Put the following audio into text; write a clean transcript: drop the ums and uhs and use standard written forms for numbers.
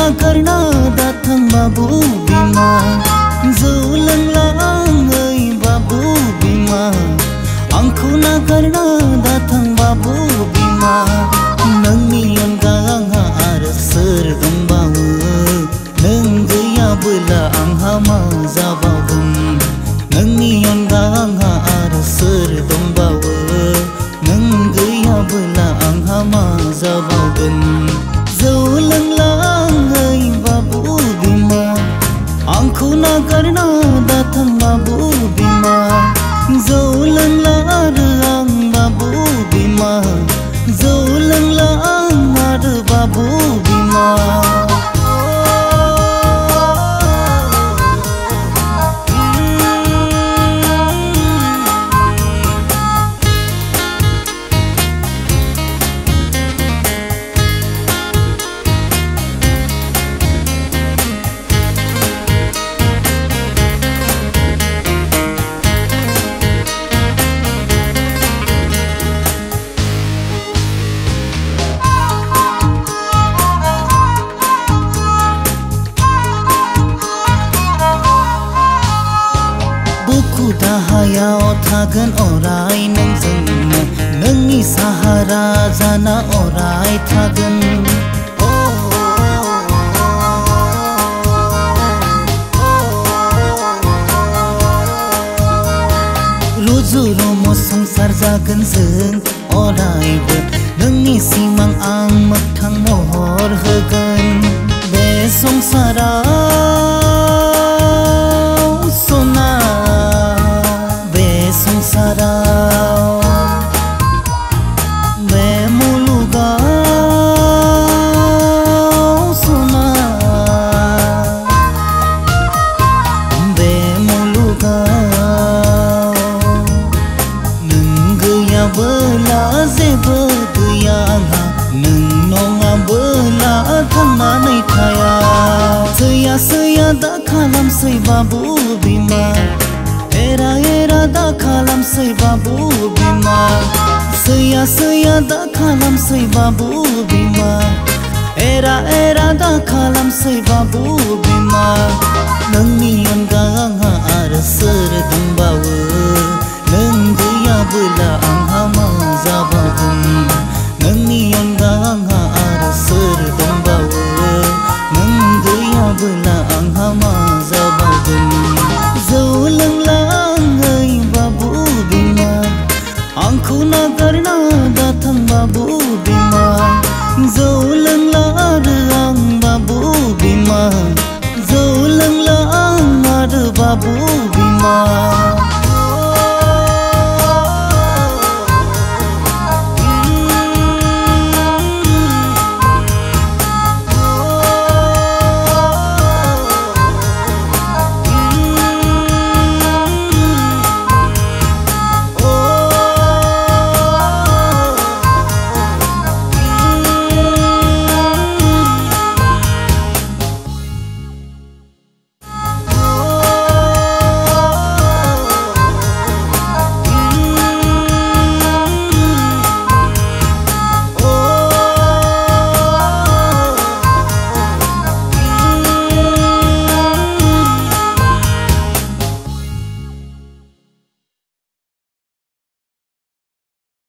nagarna datang babu bima jौ लोंलाङै babu bima आंखौ नागारना datang babu bima नोंनि अनगा आंहा आरो सोर दंबावो नों गैयाबोला आंहा मा जाबावगोन नोंनि अनगा आंहा आरो सोर दंबावो नों गैयाबोला आंहा मा जाबावगोन जौ लोंलाङै babu bima आंखौ नागारना datang babu bima जौ लोंला आरो आं babu bima जौ लोंला आं आरो babu bima दाहायाव थागोन अराय नोंजोंनो नोंनि साहारा जाना अराय थागोन रुजु रुमु संसार जागोन जों अरायबो नोंनि सिमां आं मोगथां महर होगोन बे संसाराव सना बे मुलुगाव सना बे मुलुगाव नों गैयाबोला जेबो गैया आंहा नों नङाबोला थांनानै थाया सैया सैया दा खालामसै babu bima era era da खालामसै babu bima सैया सैया दा खालामसै babu bima era era दा खालामसै babu bima नोंनि अनगा आंहा आरो सोर दंबावो नों गैयाबोला